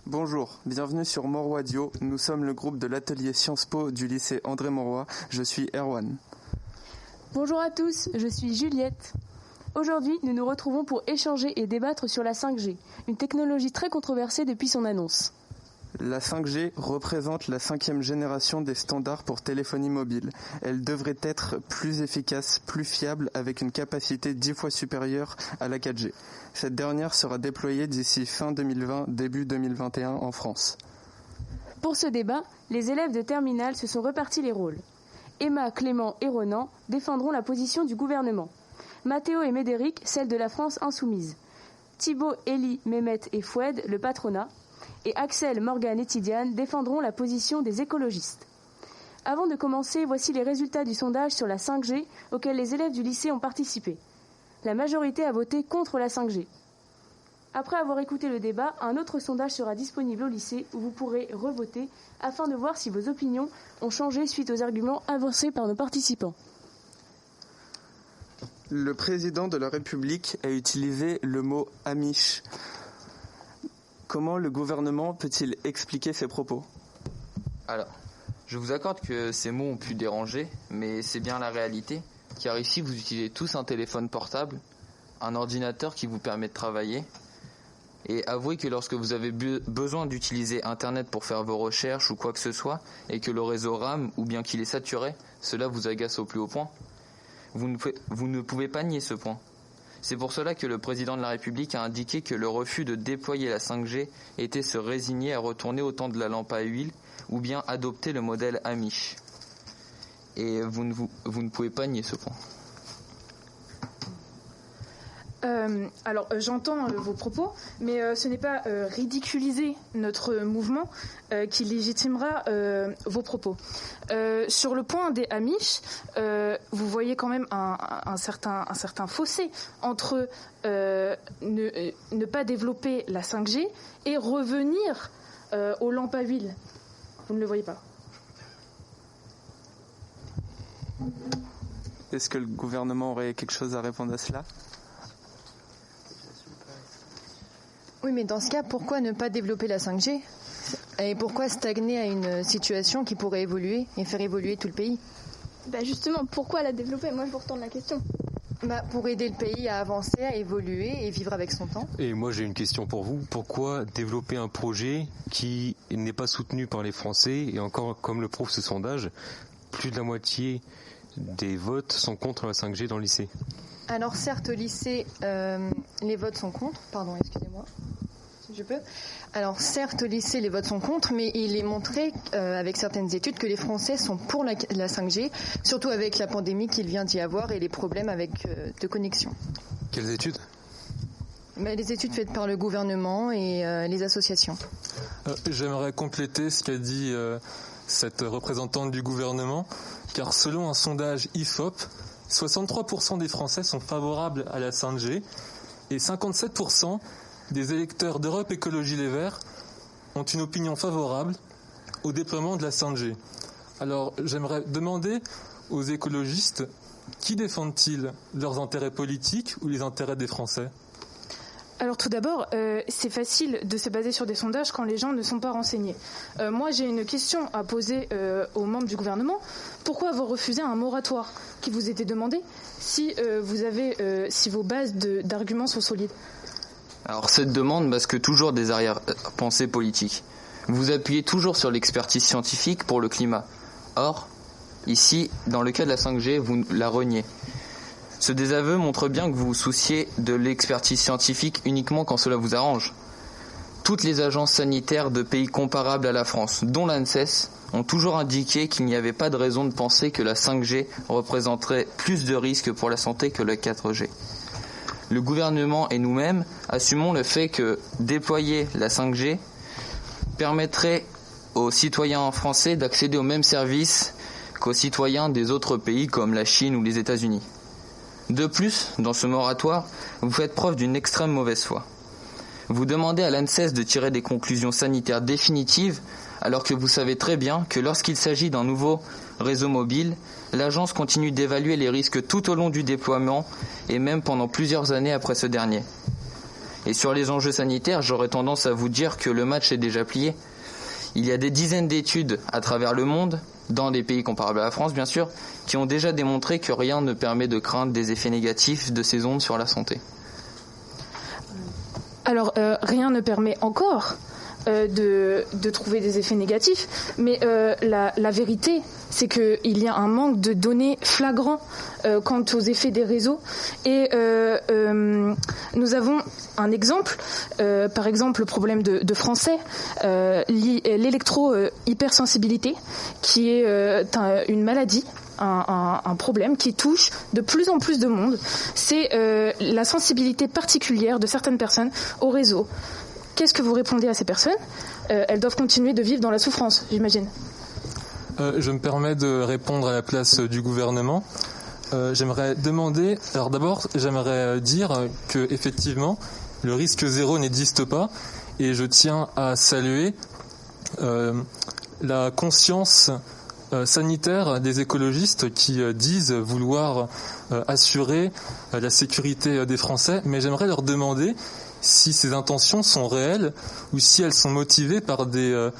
Bonjour, bienvenue sur Moroy Radio. Nous sommes le groupe de l'atelier Sciences Po du lycée André Mauroy. Je suis Erwan. Bonjour à tous, je suis Juliette. Aujourd'hui, nous nous retrouvons pour échanger et débattre sur la 5G, une technologie très controversée depuis son annonce. La 5G représente la 5e génération des standards pour téléphonie mobile. Elle devrait être plus efficace, plus fiable, avec une capacité 10 fois supérieure à la 4G. Cette dernière sera déployée d'ici fin 2020, début 2021 en France. Pour ce débat, les élèves de terminale se sont répartis les rôles. Emma, Clément et Ronan défendront la position du gouvernement. Mathéo et Médéric, celle de la France insoumise. Thibaut, Élie, Mehmet et Foued, le patronat. Et Axel, Morgane et Tidiane défendront la position des écologistes. Avant de commencer, voici les résultats du sondage sur la 5G auquel les élèves du lycée ont participé. La majorité a voté contre la 5G. Après avoir écouté le débat, un autre sondage sera disponible au lycée où vous pourrez revoter afin de voir si vos opinions ont changé suite aux arguments avancés par nos participants. Le président de la République a utilisé le mot « amiche ». Comment le gouvernement peut-il expliquer ses propos ? Alors, je vous accorde que ces mots ont pu déranger, mais c'est bien la réalité, car ici vous utilisez tous un téléphone portable, un ordinateur qui vous permet de travailler, et avouez que lorsque vous avez besoin d'utiliser Internet pour faire vos recherches ou quoi que ce soit, et que le réseau rame ou bien qu'il est saturé, cela vous agace au plus haut point. Vous ne pouvez pas nier ce point. C'est pour cela que le président de la République a indiqué que le refus de déployer la 5G était se résigner à retourner au temps de la lampe à huile ou bien adopter le modèle Amish. Et vous ne pouvez pas nier ce point. J'entends vos propos, mais ce n'est pas ridiculiser notre mouvement qui légitimera vos propos. Sur le point des Amish, vous voyez quand même un certain fossé entre ne pas développer la 5G et revenir aux lampes à huile. Vous ne le voyez pas? Est-ce que le gouvernement aurait quelque chose à répondre à cela ? Oui, mais dans ce cas, pourquoi ne pas développer la 5G ? Et pourquoi stagner à une situation qui pourrait évoluer et faire évoluer tout le pays ? Justement, pourquoi la développer ? Moi, je vous retourne la question. Pour aider le pays à avancer, à évoluer et vivre avec son temps. Et moi, j'ai une question pour vous. Pourquoi développer un projet qui n'est pas soutenu par les Français ? Et encore, comme le prouve ce sondage, plus de la moitié des votes sont contre la 5G dans le lycée. Alors certes, au lycée, les votes sont contre. Pardon, excusez-moi, si je peux. Alors certes, au lycée, les votes sont contre, mais il est montré avec certaines études que les Français sont pour la 5G, surtout avec la pandémie qu'il vient d'y avoir et les problèmes de connexion. Quelles études ? Les études faites par le gouvernement et les associations. J'aimerais compléter ce qu'a dit cette représentante du gouvernement, car selon un sondage IFOP, 63% des Français sont favorables à la 5G et 57% des électeurs d'Europe Écologie Les Verts ont une opinion favorable au déploiement de la 5G. Alors j'aimerais demander aux écologistes qui défendent-ils, leurs intérêts politiques ou les intérêts des Français ? Alors tout d'abord, c'est facile de se baser sur des sondages quand les gens ne sont pas renseignés. Moi, j'ai une question à poser aux membres du gouvernement. Pourquoi avoir refusé un moratoire qui vous était demandé si vos bases d'arguments sont solides ? Alors cette demande masque toujours des arrière-pensées politiques. Vous appuyez toujours sur l'expertise scientifique pour le climat. Or, ici, dans le cas de la 5G, vous la reniez. Ce désaveu montre bien que vous vous souciez de l'expertise scientifique uniquement quand cela vous arrange. Toutes les agences sanitaires de pays comparables à la France, dont l'ANSES, ont toujours indiqué qu'il n'y avait pas de raison de penser que la 5G représenterait plus de risques pour la santé que la 4G. Le gouvernement et nous-mêmes assumons le fait que déployer la 5G permettrait aux citoyens français d'accéder aux mêmes services qu'aux citoyens des autres pays comme la Chine ou les États-Unis. De plus, dans ce moratoire, vous faites preuve d'une extrême mauvaise foi. Vous demandez à l'ANSES de tirer des conclusions sanitaires définitives alors que vous savez très bien que lorsqu'il s'agit d'un nouveau réseau mobile, l'agence continue d'évaluer les risques tout au long du déploiement et même pendant plusieurs années après ce dernier. Et sur les enjeux sanitaires, j'aurais tendance à vous dire que le match est déjà plié. Il y a des dizaines d'études à travers le monde, dans des pays comparables à la France bien sûr, qui ont déjà démontré que rien ne permet de craindre des effets négatifs de ces ondes sur la santé. Alors, rien ne permet encore de trouver des effets négatifs, mais la vérité, c'est qu'il y a un manque de données flagrant quant aux effets des réseaux. Et nous avons un exemple, par exemple le problème de français, l'électro-hypersensibilité, qui est une maladie, un problème qui touche de plus en plus de monde. C'est la sensibilité particulière de certaines personnes au réseau. Qu'est-ce que vous répondez à ces personnes ? Elles doivent continuer de vivre dans la souffrance, j'imagine. Je me permets de répondre à la place du gouvernement. J'aimerais demander, alors d'abord, j'aimerais dire que effectivement, le risque zéro n'existe pas, et je tiens à saluer la conscience sanitaire des écologistes qui disent vouloir assurer la sécurité des Français, mais j'aimerais leur demander si ces intentions sont réelles ou si elles sont motivées par des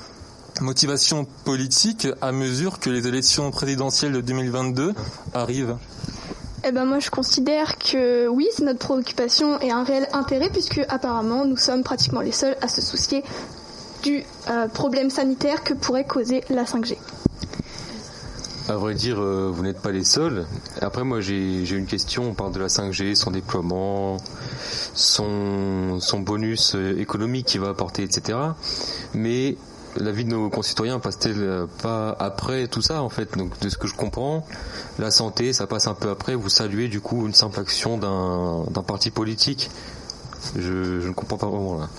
motivations politiques à mesure que les élections présidentielles de 2022 arrivent. Moi je considère que oui, c'est notre préoccupation et un réel intérêt, puisque apparemment nous sommes pratiquement les seuls à se soucier du problème sanitaire que pourrait causer la 5G. À vrai dire, vous n'êtes pas les seuls. Après, moi, j'ai une question. On parle de la 5G, son déploiement, son bonus économique qu'il va apporter, etc. Mais la vie de nos concitoyens passe-t-elle pas après tout ça, en fait? Donc, de ce que je comprends, la santé, ça passe un peu après. Vous saluez, du coup, une simple action d'un parti politique. Je ne comprends pas vraiment, là.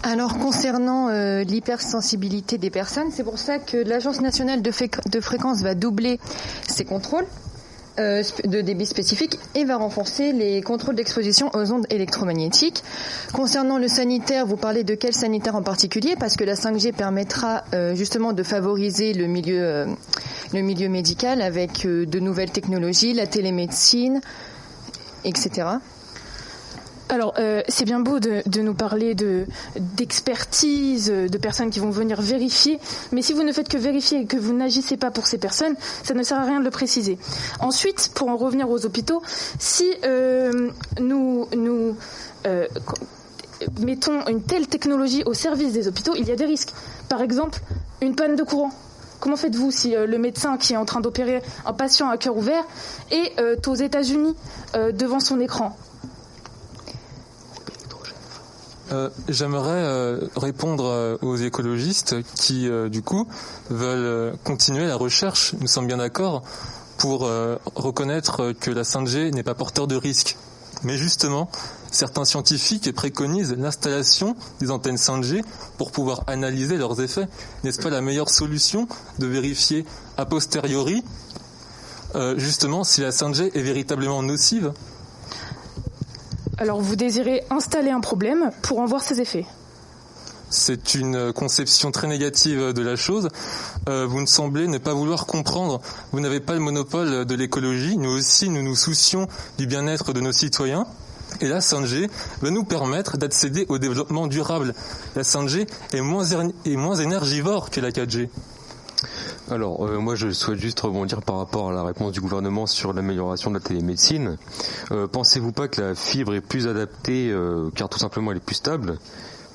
Alors concernant l'hypersensibilité des personnes, c'est pour ça que l'Agence nationale de fréquence va doubler ses contrôles de débit spécifique et va renforcer les contrôles d'exposition aux ondes électromagnétiques. Concernant le sanitaire, vous parlez de quel sanitaire en particulier? Parce que la 5G permettra justement de favoriser le milieu médical avec de nouvelles technologies, la télémédecine, etc. Alors, c'est bien beau de nous parler d'expertise, de personnes qui vont venir vérifier, mais si vous ne faites que vérifier et que vous n'agissez pas pour ces personnes, ça ne sert à rien de le préciser. Ensuite, pour en revenir aux hôpitaux, si nous mettons une telle technologie au service des hôpitaux, il y a des risques. Par exemple, une panne de courant. Comment faites-vous si le médecin qui est en train d'opérer un patient à cœur ouvert est aux États-Unis devant son écran ? J'aimerais répondre aux écologistes qui, du coup, veulent continuer la recherche, nous sommes bien d'accord, pour reconnaître que la 5G n'est pas porteur de risque. Mais justement, certains scientifiques préconisent l'installation des antennes 5G pour pouvoir analyser leurs effets. N'est-ce pas la meilleure solution de vérifier a posteriori, justement, si la 5G est véritablement nocive ? Alors vous désirez installer un problème pour en voir ses effets. C'est une conception très négative de la chose. Vous ne semblez ne pas vouloir comprendre. Vous n'avez pas le monopole de l'écologie. Nous aussi, nous nous soucions du bien-être de nos citoyens. Et la 5G va nous permettre d'accéder au développement durable. La 5G est moins énergivore que la 4G. Alors, moi je souhaite juste rebondir par rapport à la réponse du gouvernement sur l'amélioration de la télémédecine. Pensez-vous pas que la fibre est plus adaptée, car tout simplement elle est plus stable,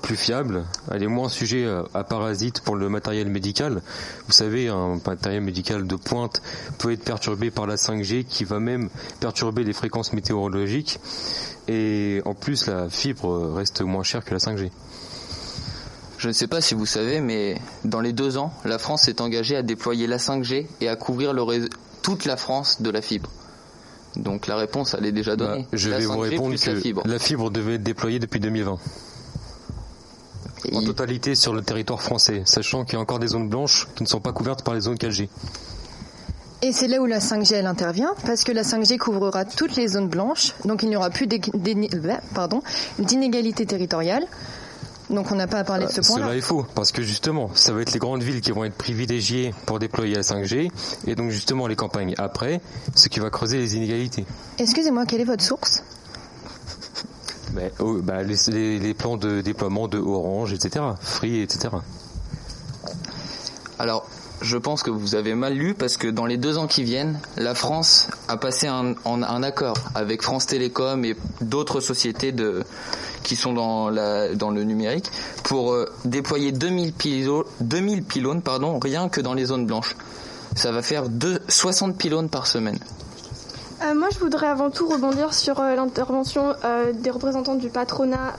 plus fiable, elle est moins sujet à parasites pour le matériel médical. Vous savez, un matériel médical de pointe peut être perturbé par la 5G qui va même perturber les fréquences météorologiques. Et en plus, la fibre reste moins chère que la 5G. Je ne sais pas si vous savez, mais dans les 2 ans, la France s'est engagée à déployer la 5G et à couvrir toute la France de la fibre. Donc la réponse, elle est déjà donnée. Je vais vous répondre que la fibre devait être déployée depuis 2020. En totalité sur le territoire français, sachant qu'il y a encore des zones blanches qui ne sont pas couvertes par les zones 4G. Et c'est là où la 5G elle intervient, parce que la 5G couvrira toutes les zones blanches, donc il n'y aura plus d'inégalité territoriale. Donc on n'a pas à parler de ce point-là. Cela est faux, parce que justement, ça va être les grandes villes qui vont être privilégiées pour déployer la 5G, et donc justement les campagnes après, ce qui va creuser les inégalités. Excusez-moi, quelle est votre source ? Les plans de déploiement de Orange, etc., Free, etc. Alors, je pense que vous avez mal lu parce que dans les 2 ans qui viennent, la France a passé un accord avec France Télécom et d'autres sociétés qui sont dans le numérique pour déployer 2000 pylônes rien que dans les zones blanches. Ça va faire 60 pylônes par semaine. Moi, je voudrais avant tout rebondir sur l'intervention des représentants du patronat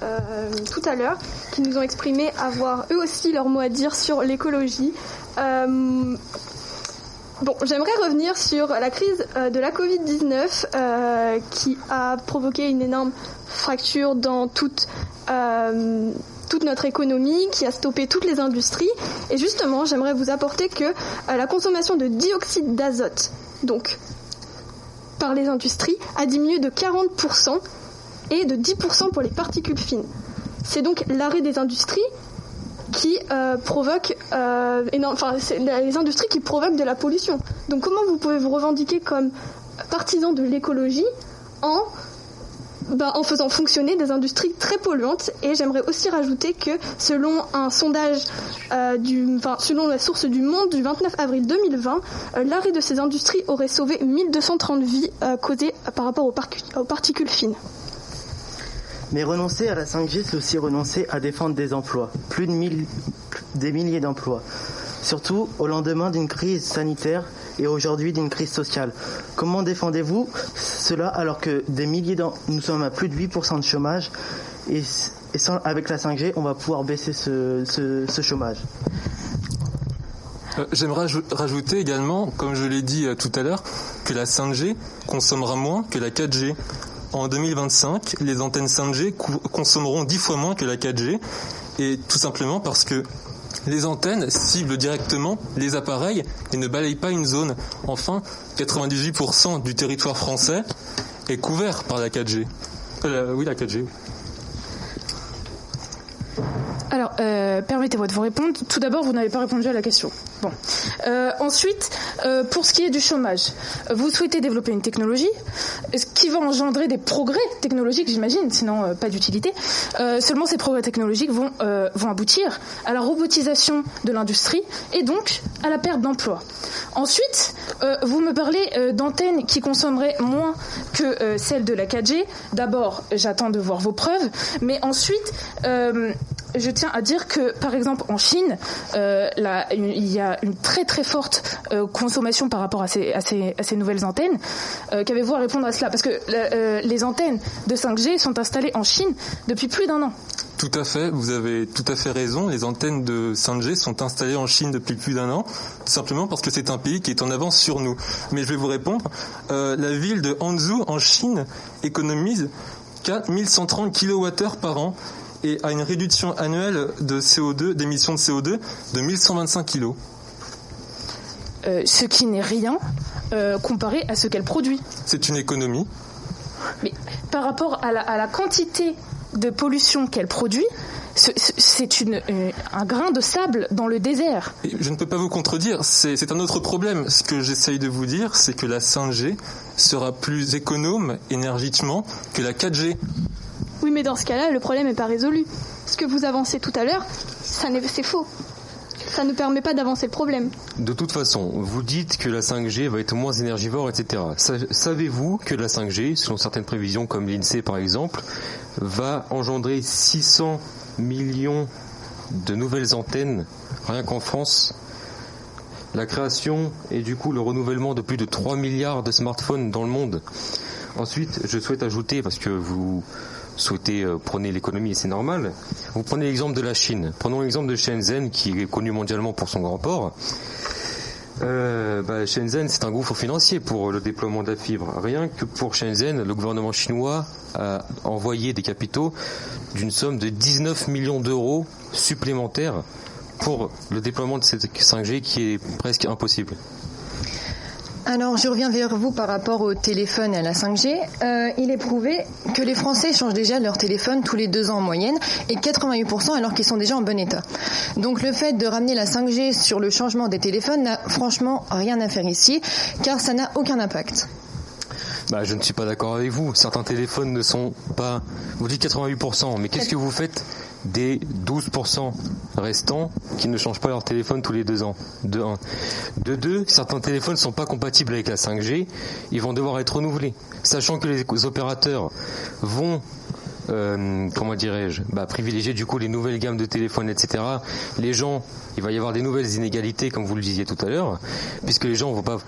tout à l'heure, qui nous ont exprimé avoir eux aussi leur mot à dire sur l'écologie. J'aimerais revenir sur la crise de la Covid-19 qui a provoqué une énorme fracture dans toute notre économie, qui a stoppé toutes les industries. Et justement, j'aimerais vous apporter que la consommation de dioxyde d'azote, donc par les industries, a diminué de 40% et de 10% pour les particules fines. C'est donc l'arrêt des industries qui provoque les industries qui provoquent de la pollution. Donc comment vous pouvez vous revendiquer comme partisan de l'écologie en faisant fonctionner des industries très polluantes? Et j'aimerais aussi rajouter que selon un sondage selon la source du Monde du 29 avril 2020, l'arrêt de ces industries aurait sauvé 1230 vies causées par rapport aux particules fines. Mais renoncer à la 5G, c'est aussi renoncer à défendre des emplois, des milliers d'emplois. Surtout au lendemain d'une crise sanitaire et aujourd'hui d'une crise sociale. Comment défendez-vous cela alors que nous sommes à plus de 8% de chômage et avec la 5G, on va pouvoir baisser ce chômage? J'aimerais rajouter également, comme je l'ai dit tout à l'heure, que la 5G consommera moins que la 4G. En 2025, les antennes 5G consommeront 10 fois moins que la 4G, et tout simplement parce que les antennes ciblent directement les appareils et ne balayent pas une zone. Enfin, 98% du territoire français est couvert par la 4G. La 4G. Alors, permettez-moi de vous répondre. Tout d'abord, vous n'avez pas répondu à la question. Bon. Ensuite, pour ce qui est du chômage, vous souhaitez développer une technologie, ce qui va engendrer des progrès technologiques, j'imagine, sinon pas d'utilité. Seulement, ces progrès technologiques vont aboutir à la robotisation de l'industrie et donc à la perte d'emplois. Ensuite, vous me parlez d'antennes qui consommeraient moins que celles de la 4G. D'abord, j'attends de voir vos preuves, mais ensuite, je tiens à dire que, par exemple, en Chine, il y a une très très forte consommation par rapport à ces nouvelles antennes. Qu'avez-vous à répondre à cela? Parce que les antennes de 5G sont installées en Chine depuis plus d'1 an. Tout à fait, vous avez tout à fait raison. Les antennes de 5G sont installées en Chine depuis plus d'1 an, tout simplement parce que c'est un pays qui est en avance sur nous. Mais je vais vous répondre. La ville de Hangzhou, en Chine, économise 4130 kWh par an et a une réduction annuelle de CO2, d'émissions de CO2 de 1125 kg. Ce qui n'est rien comparé à ce qu'elle produit. C'est une économie. Mais par rapport à la quantité de pollution qu'elle produit, c'est un grain de sable dans le désert. Et je ne peux pas vous contredire, c'est un autre problème. Ce que j'essaye de vous dire, c'est que la 5G sera plus économe énergiquement que la 4G. Oui, mais dans ce cas-là, le problème n'est pas résolu. Ce que vous avancez tout à l'heure, c'est faux. Ça ne permet pas d'avancer le problème. De toute façon, vous dites que la 5G va être moins énergivore, etc. Savez-vous que la 5G, selon certaines prévisions comme l'INSEE par exemple, va engendrer 600 millions de nouvelles antennes, rien qu'en France? La création et du coup le renouvellement de plus de 3 milliards de smartphones dans le monde. Ensuite, je souhaite ajouter, parce que vous souhaitez prôner l'économie et c'est normal, vous prenez l'exemple de la Chine. Prenons l'exemple de Shenzhen qui est connu mondialement pour son grand port. Shenzhen, c'est un gouffre financier pour le déploiement de la fibre. Rien que pour Shenzhen, le gouvernement chinois a envoyé des capitaux d'une somme de 19 millions d'euros supplémentaires pour le déploiement de cette 5G qui est presque impossible. Alors, je reviens vers vous par rapport au téléphone et à la 5G. Il est prouvé que les Français changent déjà leur téléphone tous les 2 ans en moyenne, et 88% alors qu'ils sont déjà en bon état. Donc le fait de ramener la 5G sur le changement des téléphones n'a franchement rien à faire ici, car ça n'a aucun impact. Je ne suis pas d'accord avec vous. Certains téléphones ne sont pas... Vous dites 88%, mais qu'est-ce que vous faites des 12% restants qui ne changent pas leur téléphone tous les 2 ans? De 1. De 2, certains téléphones ne sont pas compatibles avec la 5G. Ils vont devoir être renouvelés. Sachant que les opérateurs vont... privilégier du coup les nouvelles gammes de téléphones, etc. Les gens, il va y avoir des nouvelles inégalités, comme vous le disiez tout à l'heure, puisque les gens ne vont pas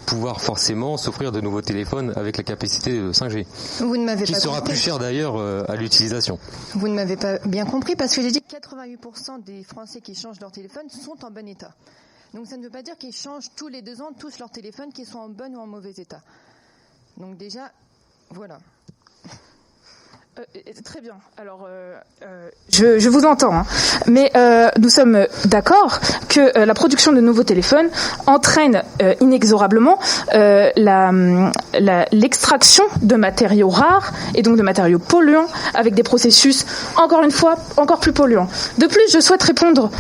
pouvoir forcément s'offrir de nouveaux téléphones avec la capacité de 5G. Vous ne m'avez qui pas sera compris. Plus cher d'ailleurs à l'utilisation. Vous ne m'avez pas bien compris parce que j'ai dit que 88% des Français qui changent leur téléphone sont en bon état. Donc ça ne veut pas dire qu'ils changent tous les 2 ans tous leur téléphone, qu'ils sont en bon ou en mauvais état. Donc déjà, voilà. Très bien. Alors, je vous entends, hein. Mais nous sommes d'accord que la production de nouveaux téléphones entraîne inexorablement l'extraction de matériaux rares et donc de matériaux polluants avec des processus, encore une fois, encore plus polluants. De plus, je souhaite répondre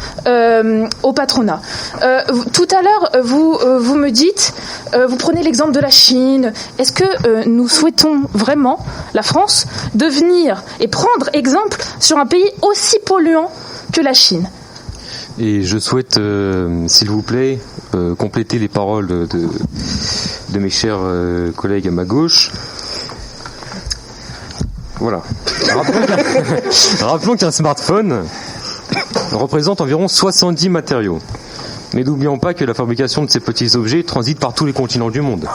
au patronat. Tout à l'heure, vous me dites, vous prenez l'exemple de la Chine. Est-ce que nous souhaitons vraiment, la France, devenir et prendre exemple sur un pays aussi polluant que la Chine? Et je souhaite, s'il vous plaît, compléter les paroles de mes chers collègues à ma gauche. Voilà. Rappelons qu'un smartphone représente environ 70 matériaux. Mais n'oublions pas que la fabrication de ces petits objets transite par tous les continents du monde.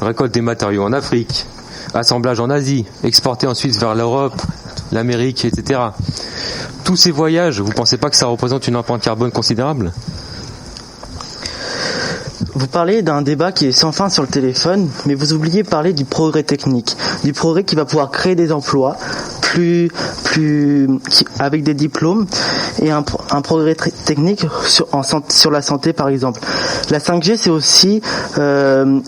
Récolte des matériaux en Afrique, assemblage en Asie, exporté ensuite vers l'Europe, l'Amérique, etc. Tous ces voyages, vous ne pensez pas que ça représente une empreinte carbone considérable ? Vous parlez d'un débat qui est sans fin sur le téléphone, mais vous oubliez de parler du progrès technique, du progrès qui va pouvoir créer des emplois avec des diplômes et un progrès technique sur la santé par exemple. La 5G c'est aussi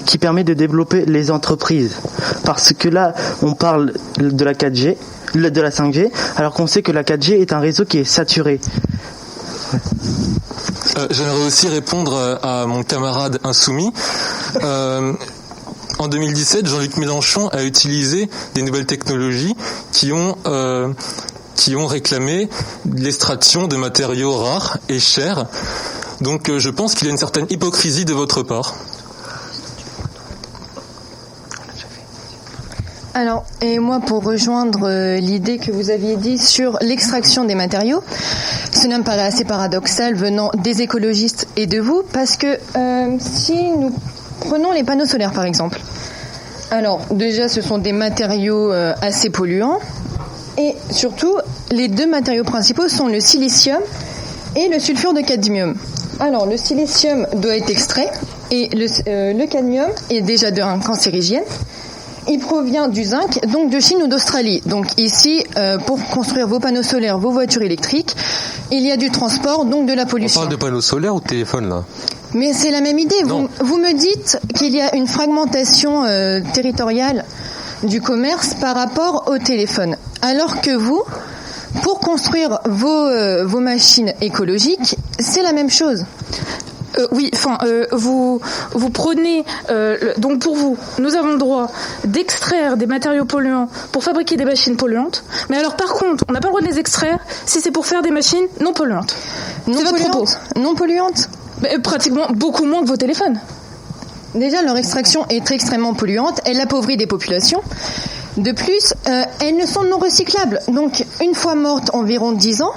qui permet de développer les entreprises, parce que là on parle de la 4G, de la 5G, alors qu'on sait que la 4G est un réseau qui est saturé. J'aimerais aussi répondre à mon camarade insoumis. En 2017, Jean-Luc Mélenchon a utilisé des nouvelles technologies qui ont réclamé l'extraction de matériaux rares et chers. Donc je pense qu'il y a une certaine hypocrisie de votre part. Alors, et moi, pour rejoindre l'idée que vous aviez dit sur l'extraction des matériaux, cela me paraît assez paradoxal venant des écologistes et de vous, parce que si nous prenons les panneaux solaires par exemple, alors déjà ce sont des matériaux assez polluants, et surtout les 2 matériaux principaux sont le silicium et le sulfure de cadmium. Alors le silicium doit être extrait, et le cadmium est déjà un cancérigène. Il provient du zinc, donc de Chine ou d'Australie. Donc ici, pour construire vos panneaux solaires, vos voitures électriques, il y a du transport, donc de la pollution. On parle de panneaux solaires ou de téléphone là ? Mais c'est la même idée. Vous me dites qu'il y a une fragmentation territoriale du commerce par rapport au téléphone. Alors que vous, pour construire vos machines écologiques, c'est la même chose. Oui, enfin, vous prenez, donc pour vous, nous avons le droit d'extraire des matériaux polluants pour fabriquer des machines polluantes, mais alors par contre, on n'a pas le droit de les extraire si c'est pour faire des machines non polluantes. C'est votre propos. Non polluantes ? Pratiquement beaucoup moins que vos téléphones. Déjà, leur extraction est extrêmement polluante, elle appauvrit des populations. De plus, elles ne sont non recyclables, donc une fois mortes environ 10 ans,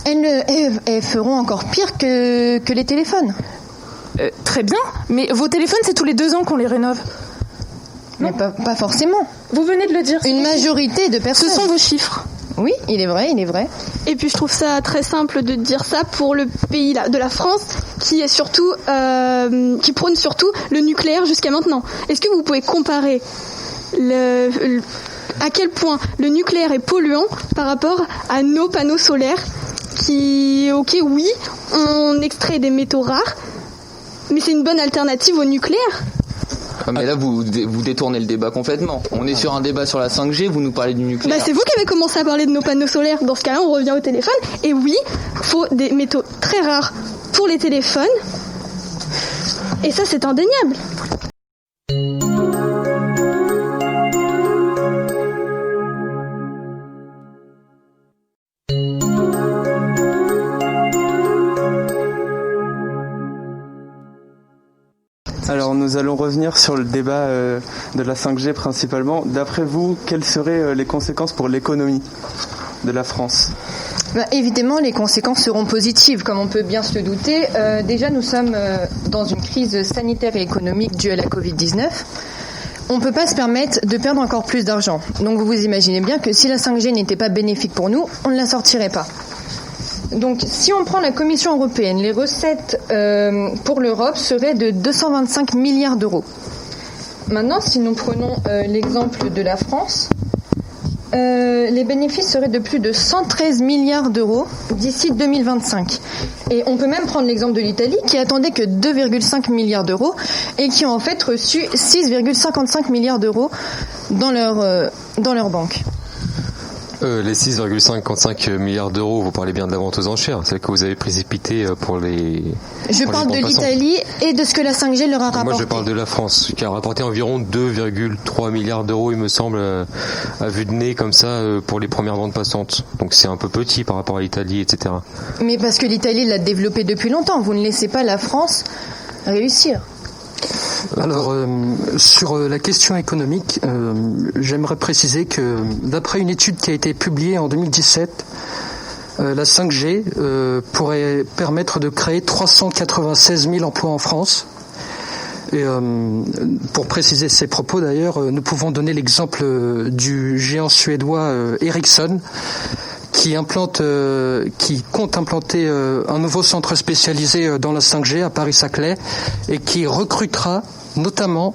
elles feront encore pire que les téléphones. Très bien, mais vos téléphones, c'est tous les 2 ans qu'on les rénove. Mais pas forcément. Vous venez de le dire. Une majorité de personnes. Ce sont vos chiffres. Oui, il est vrai. Et puis je trouve ça très simple de dire ça pour le pays de la France, qui est surtout, qui prône surtout le nucléaire jusqu'à maintenant. Est-ce que vous pouvez comparer à quel point le nucléaire est polluant par rapport à nos panneaux solaires qui, ok, oui, on extrait des métaux rares, mais c'est une bonne alternative au nucléaire. Ah, mais là, vous détournez le débat complètement. On est sur un débat sur la 5G, vous nous parlez du nucléaire. C'est vous qui avez commencé à parler de nos panneaux solaires. Dans ce cas-là, on revient au téléphone. Et oui, il faut des métaux très rares pour les téléphones. Et ça, c'est indéniable. Alors nous allons revenir sur le débat de la 5G principalement. D'après vous, quelles seraient les conséquences pour l'économie de la France ? Évidemment, les conséquences seront positives, comme on peut bien se le douter. Déjà, nous sommes dans une crise sanitaire et économique due à la Covid-19. On ne peut pas se permettre de perdre encore plus d'argent. Donc vous imaginez bien que si la 5G n'était pas bénéfique pour nous, on ne la sortirait pas. Donc si on prend la Commission européenne, les recettes pour l'Europe seraient de 225 milliards d'euros. Maintenant, si nous prenons l'exemple de la France, les bénéfices seraient de plus de 113 milliards d'euros d'ici 2025. Et on peut même prendre l'exemple de l'Italie qui attendait que 2,5 milliards d'euros et qui ont en fait reçu 6,55 milliards d'euros dans leur banque. Les 6,55 milliards d'euros, vous parlez bien de la vente aux enchères, celle que vous avez précipitée pour les... Je parle de l'Italie et de ce que la 5G leur a rapporté. Moi je parle de la France, qui a rapporté environ 2,3 milliards d'euros, il me semble, à vue de nez, comme ça, pour les premières ventes passantes. Donc c'est un peu petit par rapport à l'Italie, etc. Mais parce que l'Italie l'a développé depuis longtemps, vous ne laissez pas la France réussir. Alors, sur la question économique, j'aimerais préciser que d'après une étude qui a été publiée en 2017, la 5G pourrait permettre de créer 396 000 emplois en France. Et pour préciser ces propos d'ailleurs, nous pouvons donner l'exemple du géant suédois Ericsson, qui compte implanter un nouveau centre spécialisé dans la 5G à Paris-Saclay et qui recrutera notamment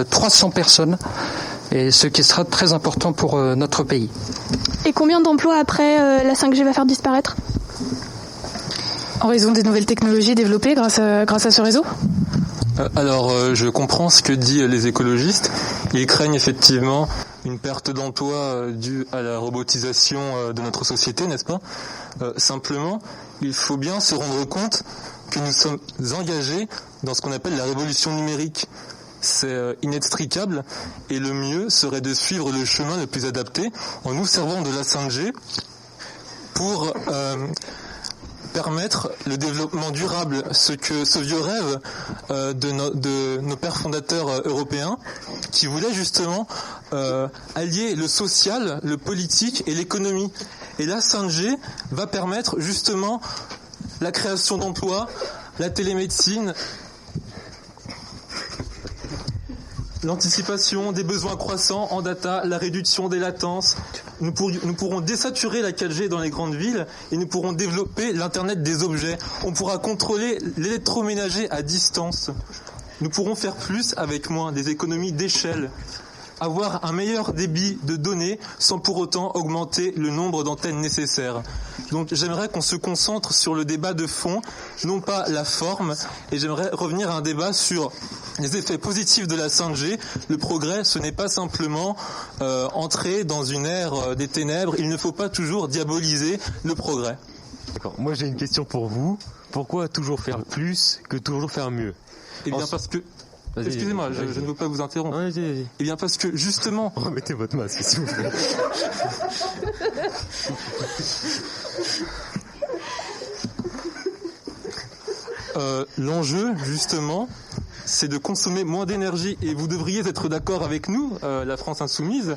300 personnes, et ce qui sera très important pour notre pays. Et combien d'emplois après la 5G va faire disparaître ? En raison des nouvelles technologies développées grâce à ce réseau ? Alors, je comprends ce que disent les écologistes. Ils craignent effectivement une perte d'emploi due à la robotisation de notre société, n'est-ce pas ? Simplement, il faut bien se rendre compte que nous sommes engagés dans ce qu'on appelle la révolution numérique. C'est inextricable et le mieux serait de suivre le chemin le plus adapté en nous servant de la 5G pour permettre le développement durable, ce vieux rêve de nos pères fondateurs européens qui voulaient justement allier le social, le politique et l'économie. Et la 5G va permettre justement la création d'emplois, la télémédecine, l'anticipation des besoins croissants en data, la réduction des latences. Nous pourrons désaturer la 4G dans les grandes villes et nous pourrons développer l'Internet des objets. On pourra contrôler l'électroménager à distance. Nous pourrons faire plus avec moins, des économies d'échelle. Avoir un meilleur débit de données sans pour autant augmenter le nombre d'antennes nécessaires. Donc j'aimerais qu'on se concentre sur le débat de fond, non pas la forme, et j'aimerais revenir à un débat sur les effets positifs de la 5G. Le progrès, ce n'est pas simplement entrer dans une ère des ténèbres, il ne faut pas toujours diaboliser le progrès. D'accord. Moi j'ai une question pour vous. Pourquoi toujours faire plus que toujours faire mieux ? Eh bien parce que... Excusez-moi, je ne veux pas vous interrompre. Vas-y. Eh bien parce que justement... Remettez votre masque s'il vous plaît. L'enjeu, justement, c'est de consommer moins d'énergie. Et vous devriez être d'accord avec nous, la France Insoumise,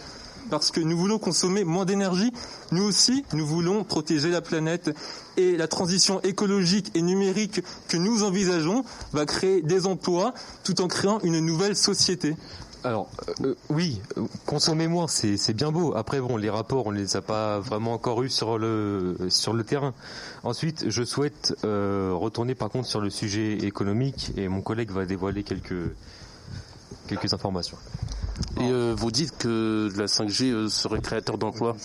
parce que nous voulons consommer moins d'énergie. Nous aussi, nous voulons protéger la planète. Et la transition écologique et numérique que nous envisageons va créer des emplois tout en créant une nouvelle société. Alors, oui, consommer moins, c'est bien beau. Après, bon, les rapports, on les a pas vraiment encore eus sur le terrain. Ensuite, je souhaite retourner par contre sur le sujet économique et mon collègue va dévoiler quelques informations. Et vous dites que la 5G serait créateur d'emplois,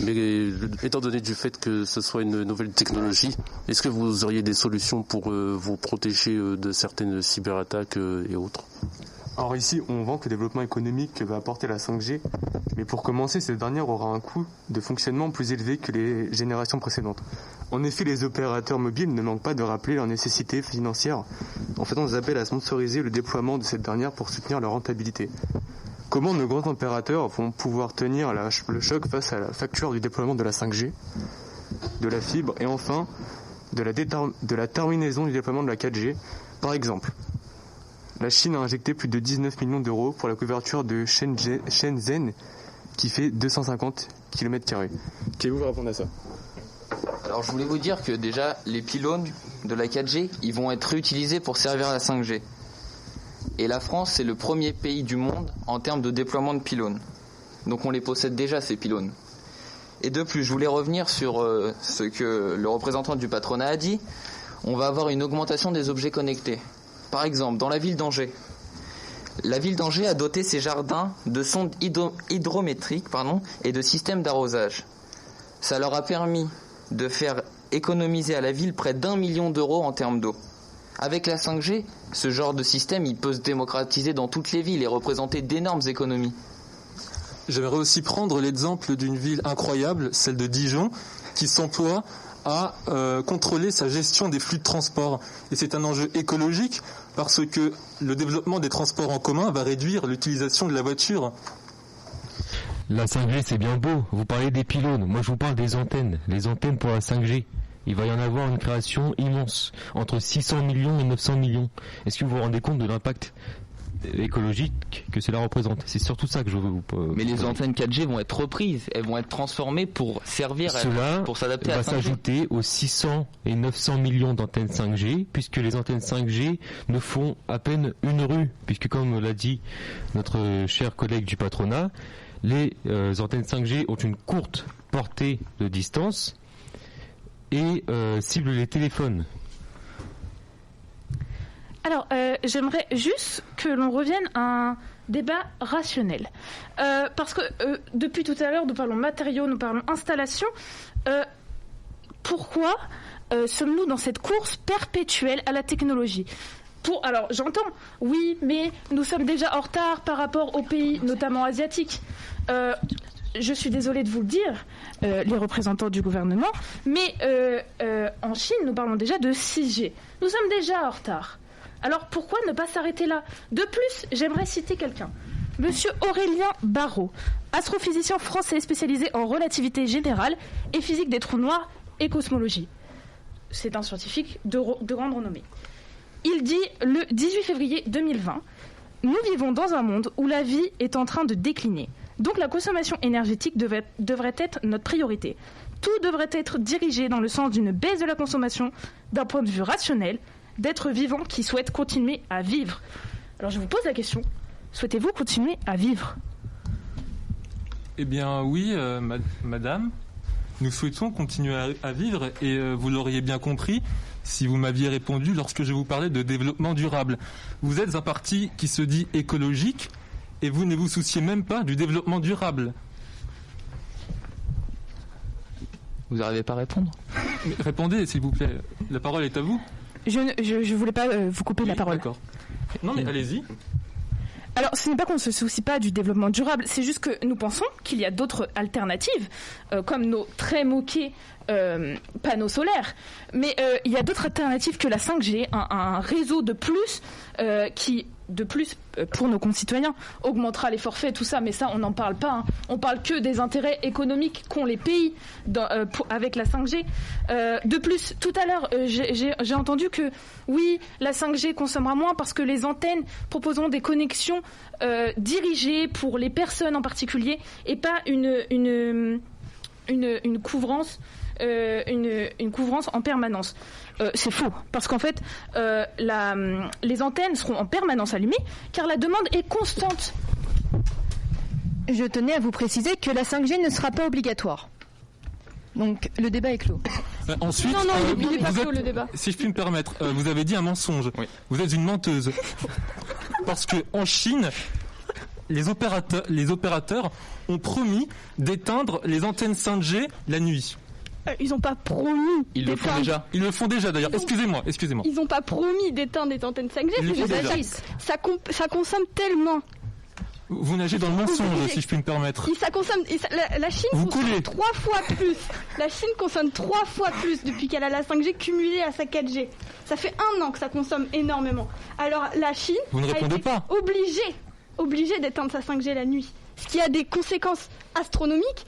mais étant donné du fait que ce soit une nouvelle technologie, est-ce que vous auriez des solutions pour vous protéger de certaines cyberattaques et autres ? Alors ici, on vante le développement économique que va apporter la 5G, mais pour commencer, cette dernière aura un coût de fonctionnement plus élevé que les générations précédentes. En effet, les opérateurs mobiles ne manquent pas de rappeler leur nécessité financière. En fait, on nous appelle à sponsoriser le déploiement de cette dernière pour soutenir leur rentabilité. Comment nos grands opérateurs vont pouvoir tenir le choc face à la facture du déploiement de la 5G, de la fibre et enfin de la terminaison du déploiement de la 4G. Par exemple, La Chine a injecté plus de 19 millions d'euros pour la couverture de Shenzhen, qui fait 250 km². Qu'est-ce que vous répondez à ça? Alors je voulais vous dire que déjà les pylônes de la 4G, ils vont être réutilisés pour servir à la 5G. Et la France, c'est le premier pays du monde en termes de déploiement de pylônes. Donc on les possède déjà, ces pylônes. Et de plus, je voulais revenir sur ce que le représentant du patronat a dit. On va avoir une augmentation des objets connectés. Par exemple, dans la ville d'Angers. La ville d'Angers a doté ses jardins de sondes hydrométriques et de systèmes d'arrosage. Ça leur a permis de faire économiser à la ville près d'1 million d'euros en termes d'eau. Avec la 5G, ce genre de système, il peut se démocratiser dans toutes les villes et représenter d'énormes économies. J'aimerais aussi prendre l'exemple d'une ville incroyable, celle de Dijon, qui s'emploie à contrôler sa gestion des flux de transport. Et c'est un enjeu écologique parce que le développement des transports en commun va réduire l'utilisation de la voiture. La 5G, c'est bien beau. Vous parlez des pylônes. Moi, je vous parle des antennes. Les antennes pour la 5G. Il va y en avoir une création immense. Entre 600 millions et 900 millions. Est-ce que vous vous rendez compte de l'impact écologique que cela représente? C'est surtout ça que je veux vous... Mais les antennes 4G vont être reprises. Elles vont être transformées pour servir pour s'adapter à la 5G. Cela va s'ajouter aux 600 et 900 millions d'antennes 5G, puisque les antennes 5G ne font à peine une rue. Puisque comme l'a dit notre cher collègue du patronat, les antennes 5G ont une courte portée de distance et ciblent les téléphones. Alors, j'aimerais juste que l'on revienne à un débat rationnel. Parce que depuis tout à l'heure, nous parlons matériaux, nous parlons installation. Pourquoi sommes-nous dans cette course perpétuelle à la technologie ? Alors, j'entends, oui, mais nous sommes déjà en retard par rapport aux pays, notamment asiatiques. Je suis désolée de vous le dire, les représentants du gouvernement, mais en Chine, nous parlons déjà de 6G. Nous sommes déjà en retard. Alors pourquoi ne pas s'arrêter là ? De plus, j'aimerais citer quelqu'un. Monsieur Aurélien Barraud, astrophysicien français spécialisé en relativité générale et physique des trous noirs et cosmologie. C'est un scientifique de grande renommée. Il dit le 18 février 2020, « Nous vivons dans un monde où la vie est en train de décliner. Donc la consommation énergétique devrait être notre priorité. Tout devrait être dirigé dans le sens d'une baisse de la consommation d'un point de vue rationnel, d'êtres vivants qui souhaitent continuer à vivre. » Alors je vous pose la question, souhaitez-vous continuer à vivre ? Eh bien oui, madame, nous souhaitons continuer à vivre et vous l'auriez bien compris si vous m'aviez répondu lorsque je vous parlais de développement durable. Vous êtes un parti qui se dit écologique et vous ne vous souciez même pas du développement durable. Vous n'arrivez pas à répondre ? Mais répondez s'il vous plaît, la parole est à vous. Je voulais pas vous couper la parole. D'accord. Non mais allez-y. Alors, ce n'est pas qu'on ne se soucie pas du développement durable, c'est juste que nous pensons qu'il y a d'autres alternatives, comme nos très moqués panneaux solaires. Mais il y a d'autres alternatives que la 5G, un réseau de plus qui, pour nos concitoyens, augmentera les forfaits, tout ça, mais ça, on n'en parle pas. Hein. On parle que des intérêts économiques qu'ont les pays avec la 5G. De plus, tout à l'heure, j'ai entendu que, oui, la 5G consommera moins parce que les antennes proposeront des connexions dirigées pour les personnes en particulier et pas une couvrance. Une couvrance en permanence. C'est faux, parce qu'en fait, les antennes seront en permanence allumées, car la demande est constante. Je tenais à vous préciser que la 5G ne sera pas obligatoire. Donc, le débat est clos. Ensuite, non, il n'est pas clos, le débat. Si je puis me permettre, vous avez dit un mensonge. Oui. Vous êtes une menteuse. Parce qu'en Chine, les opérateurs ont promis d'éteindre les antennes 5G la nuit. Ils n'ont pas promis. Ils le font déjà. Ils le font déjà d'ailleurs. Excusez-moi. Ils n'ont pas promis d'éteindre les antennes 5G. Ça consomme tellement. Vous nagez dans le mensonge, si je puis me permettre. La Chine consomme 3 fois plus. La Chine consomme 3 fois plus depuis qu'elle a la 5G cumulée à sa 4G. Ça fait 1 an que ça consomme énormément. Alors la Chine a été obligée d'éteindre sa 5G la nuit. Ce qui a des conséquences astronomiques.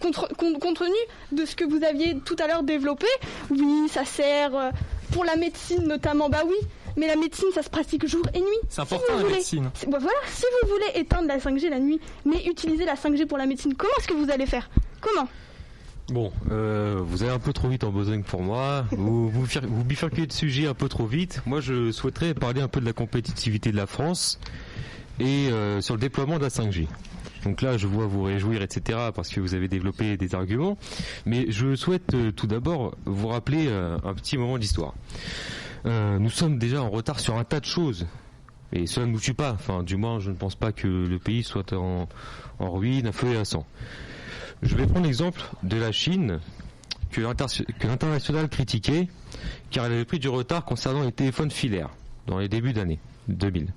Compte tenu de ce que vous aviez tout à l'heure développé, oui, ça sert pour la médecine notamment, bah oui, Mais la médecine, ça se pratique jour et nuit. C'est important la médecine. Voilà, si vous voulez éteindre la 5G la nuit, mais utiliser la 5G pour la médecine, comment est-ce que vous allez faire? Comment? Bon, vous allez un peu trop vite en besogne pour moi. Vous bifurquez de sujet un peu trop vite. Moi, je souhaiterais parler un peu de la compétitivité de la France et sur le déploiement de la 5G. Donc là, je vois vous réjouir, etc., parce que vous avez développé des arguments. Mais je souhaite tout d'abord vous rappeler un petit moment d'histoire. Nous sommes déjà en retard sur un tas de choses. Et cela ne nous tue pas. Enfin, du moins, je ne pense pas que le pays soit en ruine, à feu et à sang. Je vais prendre l'exemple de la Chine, que l'international critiquait, car elle avait pris du retard concernant les téléphones filaires, dans les débuts d'année 2000.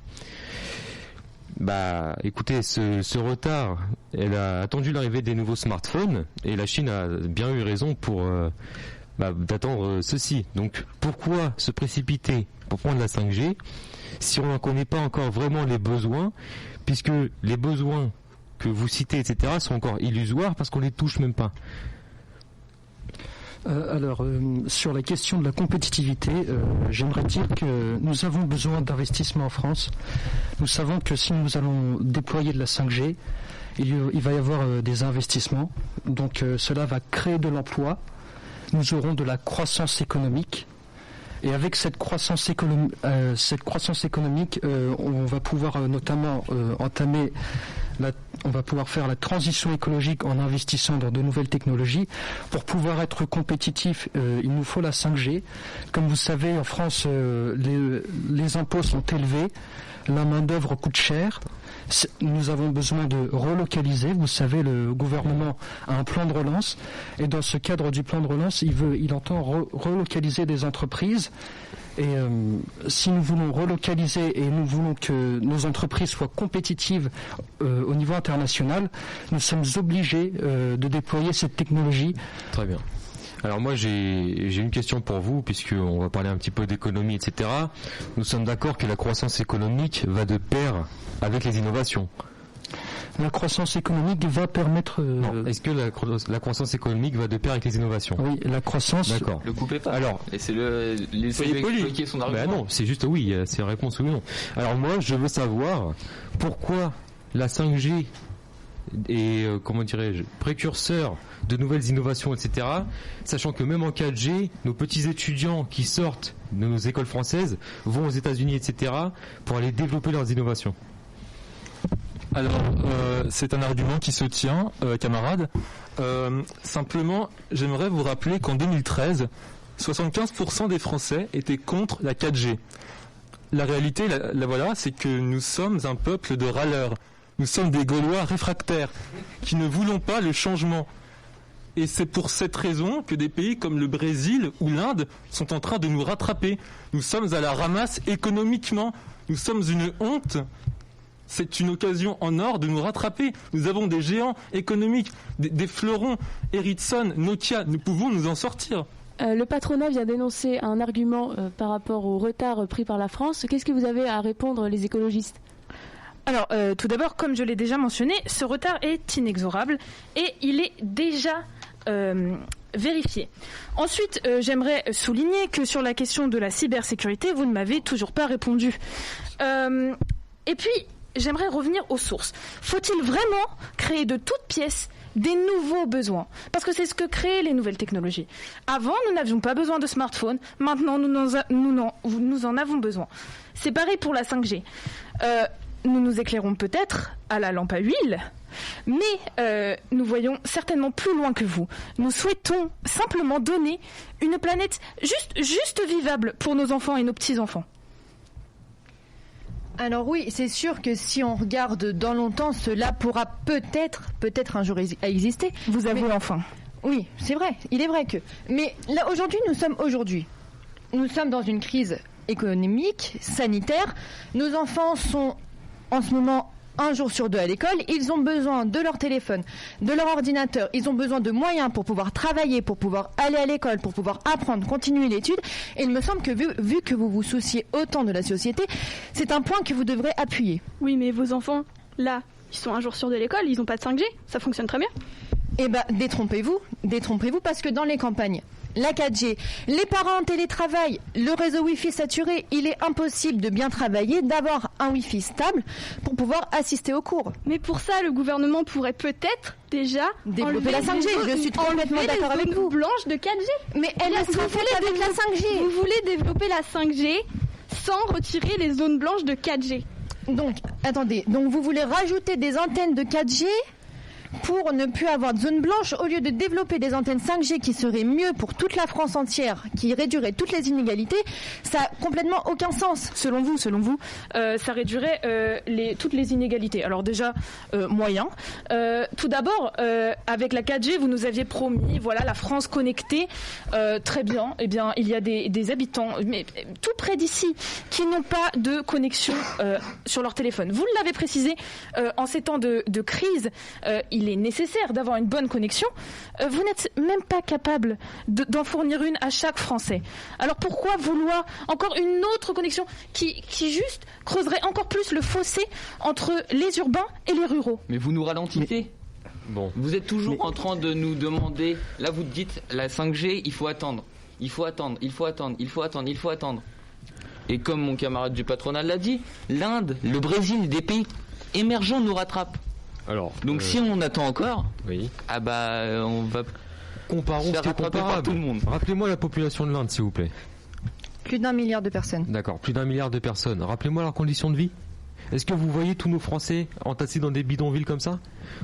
Écoutez, ce retard, elle a attendu l'arrivée des nouveaux smartphones, et la Chine a bien eu raison pour d'attendre ceci. Donc, pourquoi se précipiter pour prendre la 5G si on n'en connaît pas encore vraiment les besoins, puisque les besoins que vous citez, etc., sont encore illusoires parce qu'on les touche même pas. Sur la question de la compétitivité, j'aimerais dire que nous avons besoin d'investissements en France. Nous savons que si nous allons déployer de la 5G, il va y avoir des investissements. Donc cela va créer de l'emploi. Nous aurons de la croissance économique. Et avec cette croissance économique, on va pouvoir notamment on va pouvoir faire la transition écologique en investissant dans de nouvelles technologies. Pour pouvoir être compétitif, il nous faut la 5G. Comme vous savez, en France, les impôts sont élevés, la main-d'œuvre coûte cher. Nous avons besoin de relocaliser. Vous savez, le gouvernement a un plan de relance, et dans ce cadre du plan de relance, il entend relocaliser des entreprises. Et si nous voulons relocaliser et nous voulons que nos entreprises soient compétitives au niveau international, nous sommes obligés de déployer cette technologie. Très bien. Alors moi j'ai une question pour vous, puisqu'on va parler un petit peu d'économie, etc. Nous sommes d'accord que la croissance économique va de pair avec les innovations. La croissance économique va permettre... Non. Est-ce que la croissance économique va de pair avec les innovations? Oui, la croissance... D'accord. Le coupez pas. Alors, laissez-le expliquer son argument. Non, c'est juste oui, c'est une réponse oui ou non. Alors moi, je veux savoir pourquoi la 5G est, précurseur de nouvelles innovations, etc., sachant que même en 4G, nos petits étudiants qui sortent de nos écoles françaises vont aux États-Unis, etc., pour aller développer leurs innovations. Alors, c'est un argument qui se tient, camarades. Simplement, j'aimerais vous rappeler qu'en 2013, 75% des Français étaient contre la 4G. La réalité, voilà, c'est que nous sommes un peuple de râleurs. Nous sommes des Gaulois réfractaires qui ne voulons pas le changement. Et c'est pour cette raison que des pays comme le Brésil ou l'Inde sont en train de nous rattraper. Nous sommes à la ramasse économiquement. Nous sommes une honte. C'est une occasion en or de nous rattraper. Nous avons des géants économiques, des fleurons, Ericsson, Nokia. Nous pouvons nous en sortir. Le patronat vient d'énoncer un argument par rapport au retard pris par la France. Qu'est-ce que vous avez à répondre, les écologistes ? Alors, tout d'abord, comme je l'ai déjà mentionné, ce retard est inexorable et il est déjà vérifié. Ensuite, j'aimerais souligner que sur la question de la cybersécurité, vous ne m'avez toujours pas répondu. Et puis, j'aimerais revenir aux sources. Faut-il vraiment créer de toutes pièces des nouveaux besoins? Parce que c'est ce que créent les nouvelles technologies. Avant, nous n'avions pas besoin de smartphones. Maintenant, nous en avons besoin. C'est pareil pour la 5G. Nous nous éclairons peut-être à la lampe à huile, mais nous voyons certainement plus loin que vous. Nous souhaitons simplement donner une planète juste vivable pour nos enfants et nos petits-enfants. Alors oui, c'est sûr que si on regarde dans longtemps, cela pourra peut-être un jour exister. Vous avouez enfin. Oui, c'est vrai, il est vrai que. Mais là, nous sommes dans une crise économique, sanitaire. Nos enfants sont en ce moment 1 jour sur 2 à l'école. Ils ont besoin de leur téléphone, de leur ordinateur. Ils ont besoin de moyens pour pouvoir travailler, pour pouvoir aller à l'école, pour pouvoir apprendre, continuer l'étude. Et il me semble que vu que vous vous souciez autant de la société, c'est un point que vous devrez appuyer. Oui, mais vos enfants, là, ils sont 1 jour sur 2 à l'école, ils n'ont pas de 5G, ça fonctionne très bien. Eh bien, détrompez-vous, parce que dans les campagnes, la 4G. Les parents en télétravail, le réseau Wi-Fi saturé, il est impossible de bien travailler, d'avoir un Wi-Fi stable pour pouvoir assister aux cours. Mais pour ça, le gouvernement pourrait peut-être déjà développer la 5G. Je suis complètement d'accord avec vous. Blanche de 4G. Mais elle sera faite avec la 5G. Vous voulez développer la 5G sans retirer les zones blanches de 4G. Donc, attendez. Donc, vous voulez rajouter des antennes de 4G pour ne plus avoir de zone blanche au lieu de développer des antennes 5G qui seraient mieux pour toute la France entière, qui réduiraient toutes les inégalités, ça n'a complètement aucun sens. Selon vous, ça réduirait toutes les inégalités. Alors déjà, moyen. Tout d'abord, avec la 4G, vous nous aviez promis, voilà, la France connectée. Très bien. Eh bien, il y a des habitants, mais tout près d'ici, qui n'ont pas de connexion sur leur téléphone. Vous l'avez précisé, en ces temps de crise, il est nécessaire d'avoir une bonne connexion. Vous n'êtes même pas capable d'en fournir une à chaque Français. Alors pourquoi vouloir encore une autre connexion qui juste creuserait encore plus le fossé entre les urbains et les ruraux? Mais vous nous ralentissez. Bon. Vous êtes toujours en train de nous demander, là vous dites la 5G, il faut attendre. Et comme mon camarade du patronat l'a dit, l'Inde, le Brésil, des pays émergents nous rattrapent. Alors, donc si on attend encore, oui. On va comparons ce qui est comparable par tout le monde. Rappelez-moi la population de l'Inde, s'il vous plaît. Plus d'1 milliard de personnes. D'accord, plus d'1 milliard de personnes. Rappelez-moi leurs conditions de vie. Est-ce que vous voyez tous nos Français entassés dans des bidonvilles comme ça?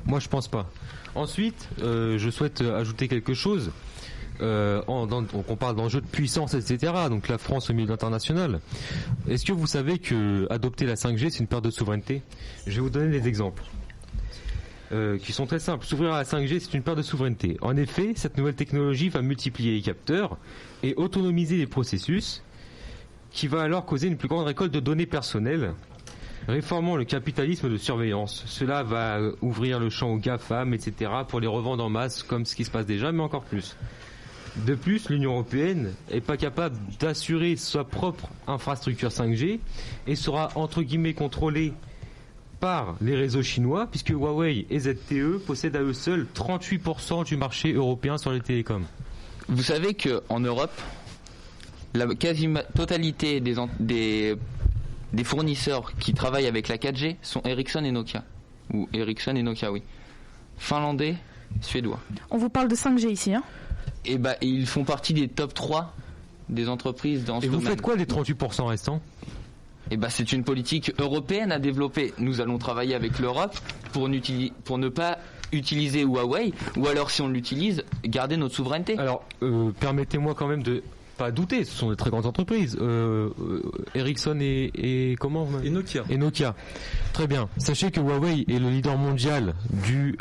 Moi, je pense pas. Ensuite, je souhaite ajouter quelque chose. On parle d'enjeux de puissance, etc. Donc la France au milieu international. Est-ce que vous savez que adopter la 5G, c'est une perte de souveraineté? Je vais vous donner des exemples. Qui sont très simples. S'ouvrir à la 5G, c'est une perte de souveraineté. En effet, cette nouvelle technologie va multiplier les capteurs et autonomiser les processus, qui va alors causer une plus grande récolte de données personnelles, réformant le capitalisme de surveillance. Cela va ouvrir le champ aux GAFAM, etc., pour les revendre en masse, comme ce qui se passe déjà, mais encore plus. De plus, l'Union européenne n'est pas capable d'assurer sa propre infrastructure 5G et sera, entre guillemets, contrôlée par les réseaux chinois, puisque Huawei et ZTE possèdent à eux seuls 38% du marché européen sur les télécoms. Vous savez qu'en Europe, la quasi-totalité des fournisseurs qui travaillent avec la 4G sont Ericsson et Nokia. Ou Ericsson et Nokia, oui. Finlandais, suédois. On vous parle de 5G ici, hein? Et ils font partie des top 3 des entreprises dans ce domaine. Et vous faites quoi des 38% restants? C'est une politique européenne à développer. Nous allons travailler avec l'Europe pour ne pas utiliser Huawei, ou alors si on l'utilise, garder notre souveraineté. Alors, permettez-moi quand même de pas douter, ce sont de très grandes entreprises. Ericsson et comment? Et Nokia. Et Nokia. Très bien. Sachez que Huawei est le leader mondial du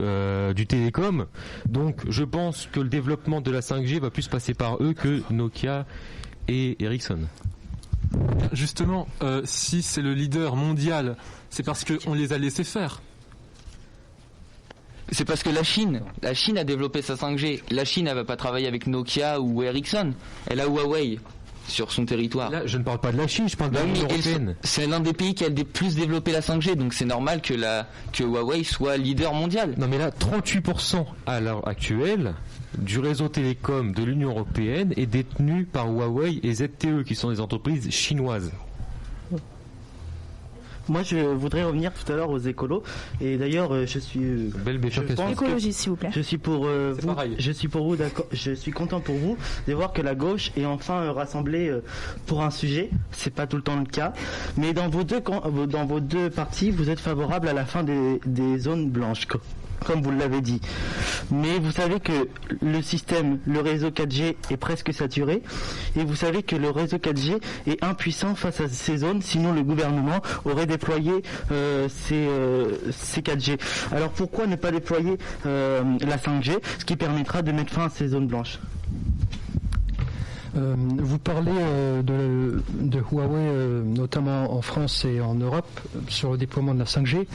télécom, donc je pense que le développement de la 5G va plus passer par eux que Nokia et Ericsson. Justement, si c'est le leader mondial, c'est parce qu'on les a laissés faire. C'est parce que la Chine a développé sa 5G. La Chine, elle va pas travailler avec Nokia ou Ericsson. Elle a Huawei sur son territoire. Là, je ne parle pas de la Chine, je parle de l'Union européenne. C'est l'un des pays qui a le plus développé la 5G, donc c'est normal que Huawei soit leader mondial. Non mais là, 38% à l'heure actuelle du réseau télécom de l'Union européenne est détenu par Huawei et ZTE, qui sont des entreprises chinoises. Moi, je voudrais revenir tout à l'heure aux écolos. Et d'ailleurs, je suis. Écologie, s'il vous plaît. Je suis pour vous. Je suis pour vous, d'accord. Je suis content pour vous de voir que la gauche est enfin rassemblée pour un sujet. C'est pas tout le temps le cas. Mais dans vos deux partis, vous êtes favorable à la fin des zones blanches, comme vous l'avez dit. Mais vous savez que le réseau 4G est presque saturé, et vous savez que le réseau 4G est impuissant face à ces zones, sinon le gouvernement aurait déployé ces 4G. Alors pourquoi ne pas déployer la 5G, ce qui permettra de mettre fin à ces zones blanches? Vous parlez de Huawei, notamment en France et en Europe, sur le déploiement de la 5G.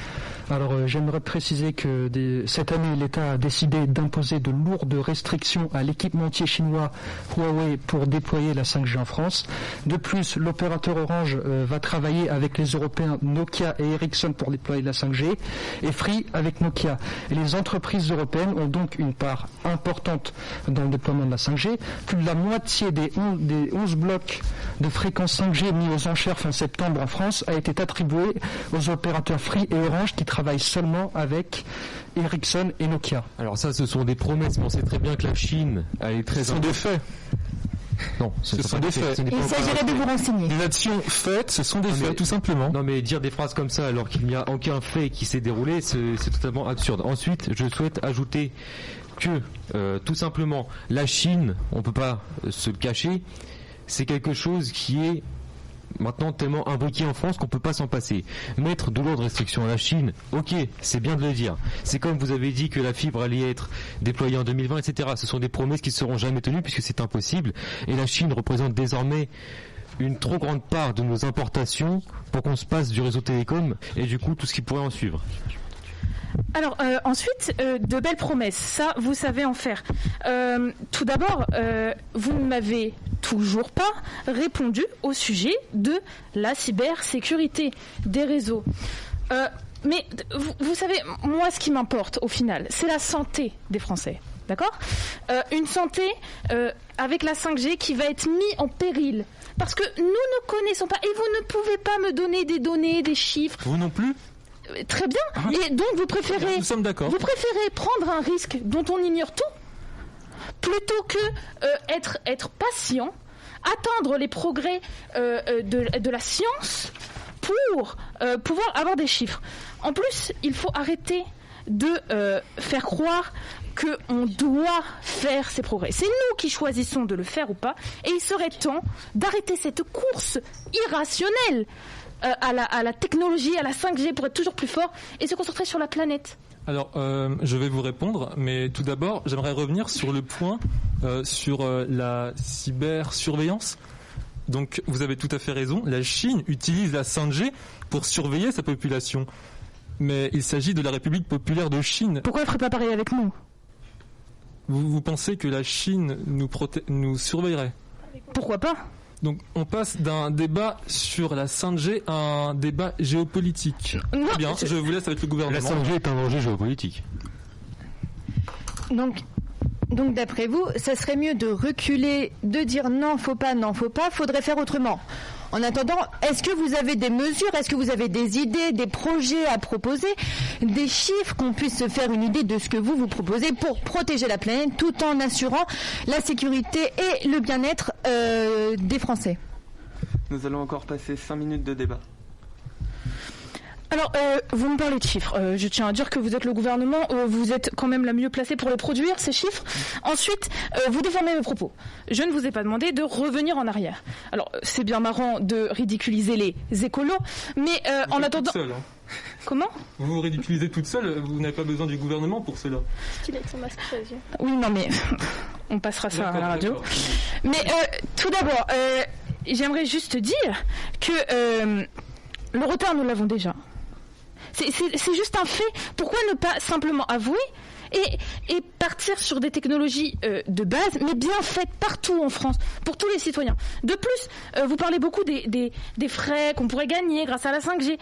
Alors j'aimerais préciser que cette année, l'État a décidé d'imposer de lourdes restrictions à l'équipementier chinois Huawei pour déployer la 5G en France. De plus, l'opérateur Orange va travailler avec les Européens Nokia et Ericsson pour déployer la 5G, et Free avec Nokia. Et les entreprises européennes ont donc une part importante dans le déploiement de la 5G. Plus de la moitié des 11 blocs de fréquences 5G mis aux enchères fin septembre en France a été attribué aux opérateurs Free et Orange qui travaillent seulement avec Ericsson et Nokia. Alors ça, ce sont des promesses, mais on sait très bien que la Chine, elle est très... Ce sont des faits. Non, ce sont des faits. Il s'agirait de vous renseigner. Des actions faites, ce sont des faits, tout simplement. Non, mais dire des phrases comme ça alors qu'il n'y a aucun fait qui s'est déroulé, c'est totalement absurde. Ensuite, je souhaite ajouter que, tout simplement, la Chine, on ne peut pas se le cacher, c'est quelque chose qui est maintenant tellement imbriqué en France qu'on ne peut pas s'en passer. Mettre de lourdes restrictions à la Chine, ok, c'est bien de le dire. C'est comme vous avez dit que la fibre allait être déployée en 2020, etc. Ce sont des promesses qui ne seront jamais tenues puisque c'est impossible. Et la Chine représente désormais une trop grande part de nos importations pour qu'on se passe du réseau télécom et du coup tout ce qui pourrait en suivre. Alors ensuite, de belles promesses, ça vous savez en faire. Tout d'abord, vous ne m'avez toujours pas répondu au sujet de la cybersécurité des réseaux. Mais vous savez, moi ce qui m'importe au final, c'est la santé des Français. D'accord ? Une santé avec la 5G qui va être mise en péril. Parce que nous ne connaissons pas, et vous ne pouvez pas me donner des données, des chiffres. Vous non plus ? Très bien. Et donc vous préférez, nous sommes d'accord. Vous préférez prendre un risque dont on ignore tout, plutôt que être patient, attendre les progrès de la science pour pouvoir avoir des chiffres. En plus, il faut arrêter de faire croire qu'on doit faire ces progrès. C'est nous qui choisissons de le faire ou pas, et il serait temps d'arrêter cette course irrationnelle à la technologie, à la 5G pour être toujours plus fort et se concentrer sur la planète. Alors, je vais vous répondre, mais tout d'abord, j'aimerais revenir sur le point sur la cybersurveillance. Donc, vous avez tout à fait raison, la Chine utilise la 5G pour surveiller sa population. Mais il s'agit de la République populaire de Chine. Pourquoi elle ne ferait pas pareil avec nous ? Vous pensez que la Chine nous surveillerait ? Pourquoi pas ? Donc on passe d'un débat sur la 5G à un débat géopolitique. Non, très bien, je vous laisse avec le gouvernement. La 5G est un danger géopolitique. Donc d'après vous, ça serait mieux de reculer, de dire non, faut pas, faudrait faire autrement. En attendant, est-ce que vous avez des mesures, est-ce que vous avez des idées, des projets à proposer, des chiffres qu'on puisse se faire une idée de ce que vous proposez pour protéger la planète tout en assurant la sécurité et le bien-être des Français ? Nous allons encore passer 5 minutes de débat. Alors, vous me parlez de chiffres. Je tiens à dire que vous êtes le gouvernement, vous êtes quand même la mieux placée pour les produire, ces chiffres. Ensuite, vous déformez mes propos. Je ne vous ai pas demandé de revenir en arrière. Alors, c'est bien marrant de ridiculiser les écolos, mais en attendant... Toute seule, hein. Comment ? Vous vous ridiculisez toute seule, vous n'avez pas besoin du gouvernement pour cela. Est-ce qu'il a son masque aux yeux ? Oui, non, mais on passera ça à la radio. Mais tout d'abord, j'aimerais juste dire que le retard, nous l'avons déjà. C'est juste un fait. Pourquoi ne pas simplement avouer et partir sur des technologies de base, mais bien faites partout en France, pour tous les citoyens. De plus, vous parlez beaucoup des frais qu'on pourrait gagner grâce à la 5G.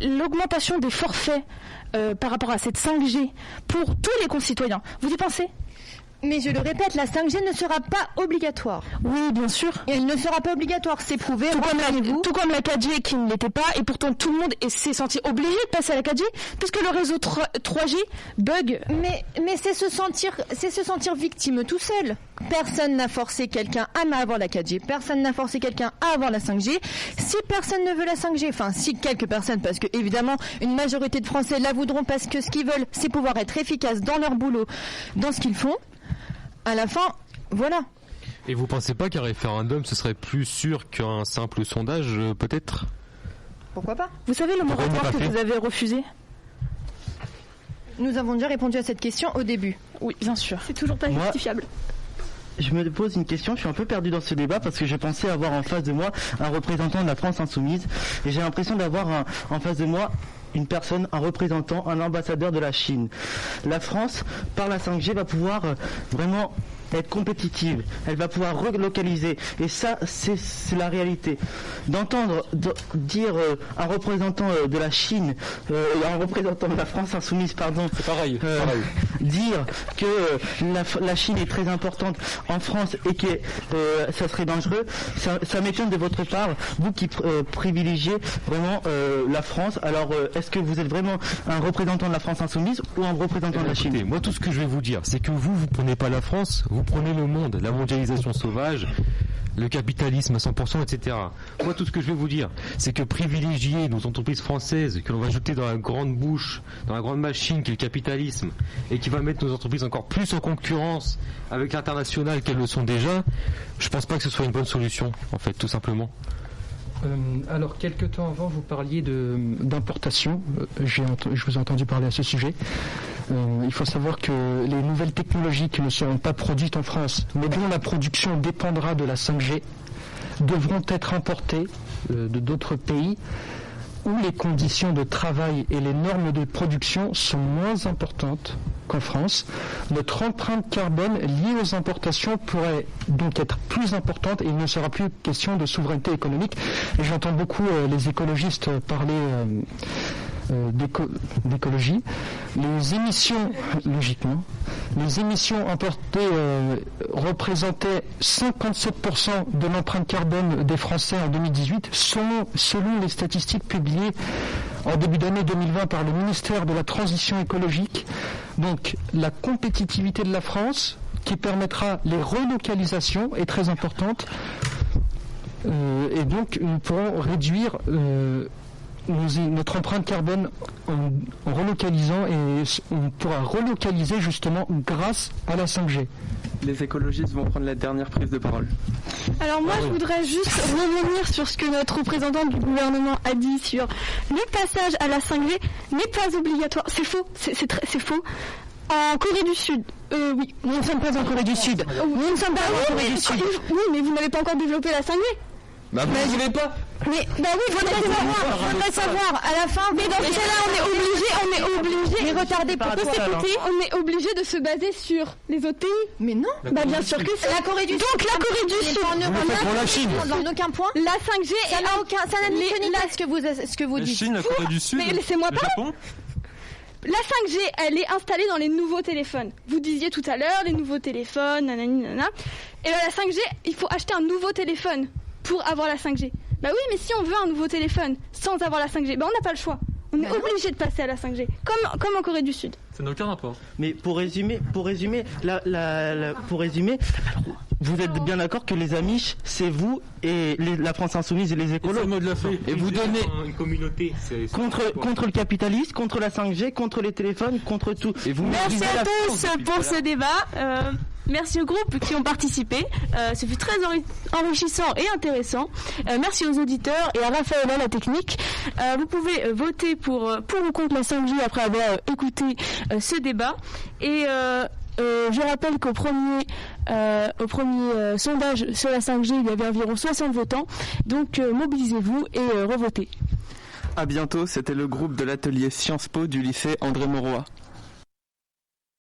L'augmentation des forfaits par rapport à cette 5G pour tous les concitoyens, vous y pensez ? Mais je le répète, la 5G ne sera pas obligatoire. Oui, bien sûr. Et elle ne sera pas obligatoire, c'est prouvé. Tout comme la 4G qui ne l'était pas, et pourtant tout le monde s'est senti obligé de passer à la 4G, puisque le réseau 3G bug. Mais c'est se sentir victime tout seul. Personne n'a forcé quelqu'un à avoir la 4G, personne n'a forcé quelqu'un à avoir la 5G. Si personne ne veut la 5G, enfin si quelques personnes, parce que évidemment une majorité de Français la voudront parce que ce qu'ils veulent, c'est pouvoir être efficaces dans leur boulot, dans ce qu'ils font. À la fin, voilà. Et vous pensez pas qu'un référendum, ce serait plus sûr qu'un simple sondage, peut-être ? Pourquoi pas ? Vous savez le moratoire que vous avez refusé ? Nous avons déjà répondu à cette question au début. Oui, bien sûr. C'est toujours pas justifiable. je me pose une question, je suis un peu perdu dans ce débat parce que je pensais avoir en face de moi un représentant de la France insoumise et j'ai l'impression d'avoir en face de moi une personne, un représentant, un ambassadeur de la Chine. La France, par la 5G, va pouvoir vraiment être compétitive, elle va pouvoir relocaliser et ça c'est la réalité. D'entendre dire un représentant de la Chine, un représentant de la France insoumise, pardon, c'est pareil. Dire que la Chine est très importante en France et que ça serait dangereux, ça m'étonne de votre part, vous qui privilégiez vraiment la France. Alors est-ce que vous êtes vraiment un représentant de la France insoumise ou un représentant de la Chine? Moi tout ce que je vais vous dire, c'est que vous prenez pas la France, vous prenez le monde, la mondialisation sauvage, le capitalisme à 100%, etc. Moi, tout ce que je vais vous dire, c'est que privilégier nos entreprises françaises, que l'on va jeter dans la grande bouche, dans la grande machine qui est le capitalisme, et qui va mettre nos entreprises encore plus en concurrence avec l'international qu'elles le sont déjà, je pense pas que ce soit une bonne solution, en fait, tout simplement. Alors, quelque temps avant, vous parliez d'importation. Je vous ai entendu parler à ce sujet. Il faut savoir que les nouvelles technologies qui ne seront pas produites en France, mais dont la production dépendra de la 5G, devront être importées de d'autres pays où les conditions de travail et les normes de production sont moins importantes qu'en France. Notre empreinte carbone liée aux importations pourrait donc être plus importante et il ne sera plus question de souveraineté économique. Et j'entends beaucoup les écologistes parler d'écologie. Les émissions, logiquement, les émissions importées représentaient 57% de l'empreinte carbone des Français en 2018, selon les statistiques publiées en début d'année 2020 par le ministère de la Transition écologique. Donc la compétitivité de la France, qui permettra les relocalisations, est très importante. Et donc nous pourrons réduire notre empreinte carbone en relocalisant, et on pourra relocaliser justement grâce à la 5G. Les écologistes vont prendre la dernière prise de parole. Alors moi, je voudrais juste revenir sur ce que notre représentant du gouvernement a dit sur le passage à la 5G n'est pas obligatoire. C'est faux, c'est faux. En Corée du Sud, oui. Nous ne sommes pas en Corée du Sud. Nous ne sommes pas en Corée du Sud. Oui, mais vous n'avez pas encore développé la 5G. Bah vous ne voulez pas. Mais bah oui, faudrait savoir. À la fin, mais dans ce cas-là, on est obligé. Mais regardez, pour tous écouter, on est obligé de se baser sur les autres pays. Mais non. Bah bien sûr que c'est la Corée du Sud. Donc la Corée du Sud. Pour la Chine. En aucun point. La 5G, ça n'a ni queue ni tête ce que vous dites. La Chine, la Corée du Sud. Mais laissez-moi le parler. Japon. La 5G, elle est installée dans les nouveaux téléphones. Vous disiez tout à l'heure, les nouveaux téléphones, nanani, nanana. Et bien la 5G, il faut acheter un nouveau téléphone pour avoir la 5G. Bah oui, mais si on veut un nouveau téléphone sans avoir la 5G, bah on n'a pas le choix. On est obligé de passer à la 5G, comme en Corée du Sud. Ça n'a aucun rapport. Mais pour résumer, vous êtes bien d'accord que les Amish, c'est vous et la France insoumise et les écolos. Et vous donnez une communauté contre le capitalisme, contre la 5G, contre les téléphones, contre tout. Et vous merci à tous pour ce débat. Merci aux groupes qui ont participé. Ce fut très enrichissant et intéressant. Merci aux auditeurs et à Raphaël à la technique. Vous pouvez voter pour ou contre la 5G après avoir écouté ce débat. Et je rappelle qu'au premier sondage sur la 5G, il y avait environ 60 votants. Donc mobilisez-vous et revotez. À bientôt, c'était le groupe de l'atelier Sciences Po du lycée André Mauroy.